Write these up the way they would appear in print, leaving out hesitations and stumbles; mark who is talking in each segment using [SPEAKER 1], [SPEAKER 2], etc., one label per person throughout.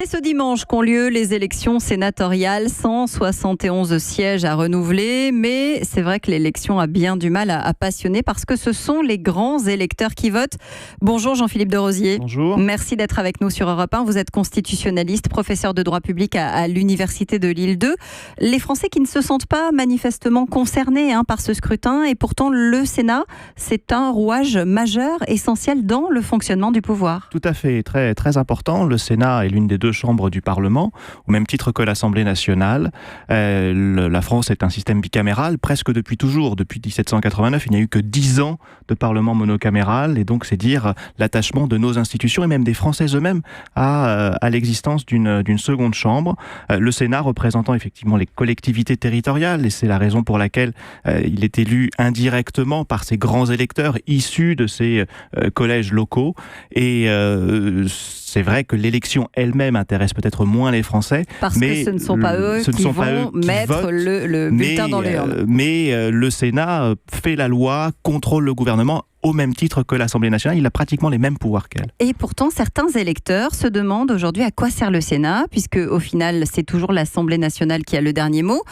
[SPEAKER 1] C'est ce dimanche qu'ont lieu les élections sénatoriales, 171 sièges à renouveler, mais c'est vrai que l'élection a bien du mal à passionner parce que ce sont les grands électeurs qui votent. Bonjour Jean-Philippe de Rosier.
[SPEAKER 2] Bonjour.
[SPEAKER 1] Merci d'être avec nous sur Europe 1. Vous êtes constitutionnaliste, professeur de droit public à l'Université de Lille 2. Les Français qui ne se sentent pas manifestement concernés par ce scrutin, et pourtant le Sénat, c'est un rouage majeur, essentiel dans le fonctionnement du pouvoir.
[SPEAKER 2] Tout à fait, très, très important. Le Sénat est l'une des deux chambres du Parlement, au même titre que l'Assemblée nationale. La France est un système bicaméral, presque depuis toujours. Depuis 1789, il n'y a eu que 10 ans de Parlement monocaméral, et donc c'est dire l'attachement de nos institutions, et même des Français eux-mêmes, à l'existence d'une seconde chambre. Le Sénat représentant effectivement les collectivités territoriales, et c'est la raison pour laquelle il est élu indirectement par ces grands électeurs issus de ces collèges locaux. Et c'est vrai que l'élection elle-même intéresse peut-être moins les Français.
[SPEAKER 1] Parce que ce ne sont pas eux qui vont mettre le bulletin dans l'urne.
[SPEAKER 2] Mais le Sénat fait la loi, contrôle le gouvernement, au même titre que l'Assemblée nationale. Il a pratiquement les mêmes pouvoirs qu'elle.
[SPEAKER 1] Et pourtant, certains électeurs se demandent aujourd'hui à quoi sert le Sénat, puisque au final, c'est toujours l'Assemblée nationale qui a le dernier mot.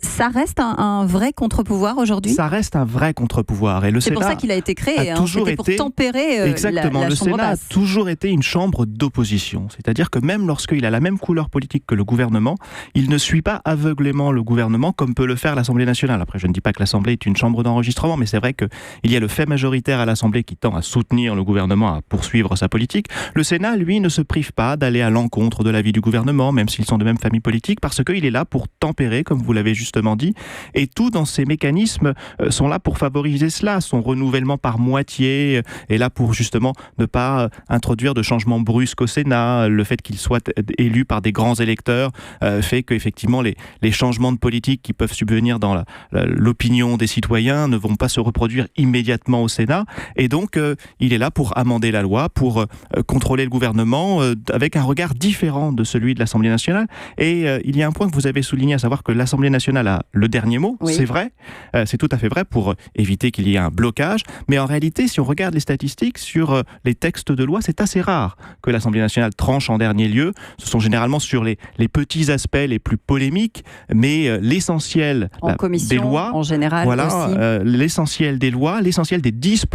[SPEAKER 1] Ça reste un vrai contre-pouvoir aujourd'hui ? Ça
[SPEAKER 2] reste un vrai contre-pouvoir. Et le Sénat,
[SPEAKER 1] c'est pour ça qu'il a été créé. C'était pour tempérer
[SPEAKER 2] exactement,
[SPEAKER 1] la
[SPEAKER 2] le
[SPEAKER 1] chambre
[SPEAKER 2] Sénat
[SPEAKER 1] basse.
[SPEAKER 2] a toujours été une chambre d'opposition. C'est-à-dire que même lorsqu'il a la même couleur politique que le gouvernement, il ne suit pas aveuglément le gouvernement comme peut le faire l'Assemblée nationale. Après, je ne dis pas que l'Assemblée est une chambre d'enregistrement, mais c'est vrai qu'il y a le fait majoritaire à l'Assemblée qui tend à soutenir le gouvernement, à poursuivre sa politique. Le Sénat, lui, ne se prive pas d'aller à l'encontre de l'avis du gouvernement, même s'ils sont de même famille politique, parce qu'il est là pour tempérer, comme vous l'avez justement dit, et tout dans ces mécanismes sont là pour favoriser cela. Son renouvellement par moitié est là pour justement ne pas introduire de changements brusques au Sénat. Le fait qu'il soit élu par des grands électeurs fait qu'effectivement les changements de politique qui peuvent subvenir dans l'opinion des citoyens ne vont pas se reproduire immédiatement au Sénat. Et donc, il est là pour amender la loi, pour contrôler le gouvernement avec un regard différent de celui de l'Assemblée nationale. Et il y a un point que vous avez souligné, à savoir que l'Assemblée nationale a le dernier mot. Oui. C'est vrai, c'est tout à fait vrai, pour éviter qu'il y ait un blocage. Mais en réalité, si on regarde les statistiques sur les textes de loi, c'est assez rare que l'Assemblée nationale tranche en dernier lieu. Ce sont généralement sur les petits aspects les plus polémiques, mais l'essentiel des lois,
[SPEAKER 1] en général, aussi.
[SPEAKER 2] L'essentiel des lois, l'essentiel des dispositions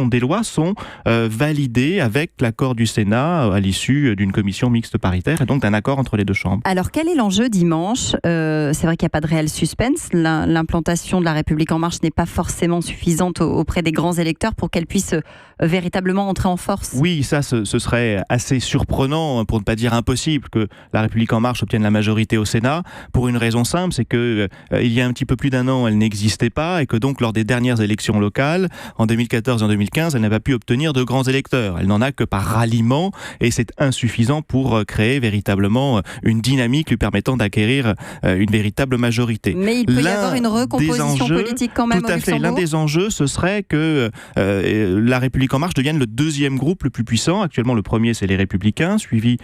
[SPEAKER 2] des lois sont validées avec l'accord du Sénat à l'issue d'une commission mixte paritaire, et donc d'un accord entre les deux chambres.
[SPEAKER 1] Alors quel est l'enjeu dimanche ? C'est vrai qu'il n'y a pas de réel suspense. L'implantation de la République en marche n'est pas forcément suffisante auprès des grands électeurs pour qu'elle puisse véritablement entrer en force.
[SPEAKER 2] Oui, ça ce serait assez surprenant, pour ne pas dire impossible, que la République en marche obtienne la majorité au Sénat, pour une raison simple, c'est que il y a un petit peu plus d'un an, elle n'existait pas, et que donc lors des dernières élections locales, en 2014 et en 2015, elle n'a pas pu obtenir de grands électeurs. Elle n'en a que par ralliement, et c'est insuffisant pour créer véritablement une dynamique lui permettant d'acquérir une véritable majorité.
[SPEAKER 1] Mais il peut y avoir une recomposition politique quand même au Luxembourg.
[SPEAKER 2] Tout à fait. L'un des enjeux, ce serait que la République en marche devienne le deuxième groupe le plus puissant. Actuellement, le premier, c'est les Républicains, suivi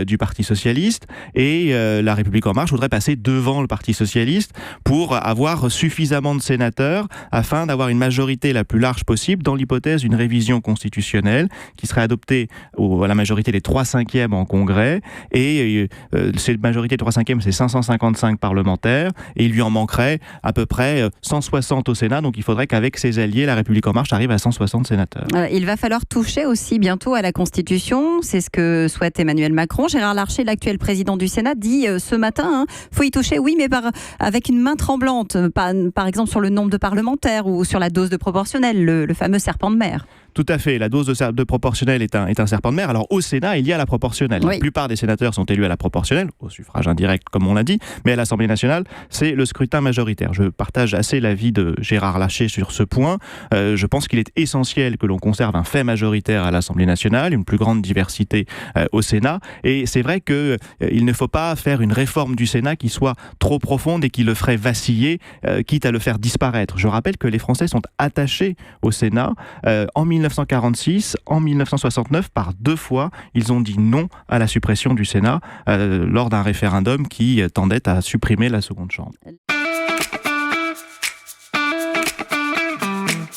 [SPEAKER 2] du Parti socialiste, et la République en marche voudrait passer devant le Parti socialiste pour avoir suffisamment de sénateurs afin d'avoir une majorité la plus large possible, dans l'hypothèse d'une révision constitutionnelle qui serait adoptée à la majorité des 3/5 en Congrès. Et cette majorité de 3/5, c'est 555 parlementaires, et il lui en manquerait à peu près 160 au Sénat. Donc il faudrait qu'avec ses alliés, la République en marche arrive à 160 sénateurs.
[SPEAKER 1] Il va falloir toucher aussi bientôt à la Constitution. C'est ce que souhaite Emmanuel Macron. Gérard Larcher, l'actuel président du Sénat, dit ce matin, faut y toucher, oui, mais avec une main tremblante, par exemple sur le nombre de parlementaires ou sur la dose de proportionnelle, le fameux serpent de mer.
[SPEAKER 2] Tout à fait, la dose de proportionnelle est un serpent de mer. Alors au Sénat, il y a la proportionnelle. Oui. La plupart des sénateurs sont élus à la proportionnelle, au suffrage indirect comme on l'a dit, mais à l'Assemblée nationale, c'est le scrutin majoritaire. Je partage assez l'avis de Gérard Larcher sur ce point. Je pense qu'il est essentiel que l'on conserve un fait majoritaire à l'Assemblée nationale, une plus grande diversité au Sénat. Et c'est vrai qu'il ne faut pas faire une réforme du Sénat qui soit trop profonde et qui le ferait vaciller, quitte à le faire disparaître. Je rappelle que les Français sont attachés au Sénat. En 1946, en 1969, par 2 fois, ils ont dit non à la suppression du Sénat lors d'un référendum qui tendait à supprimer la seconde chambre.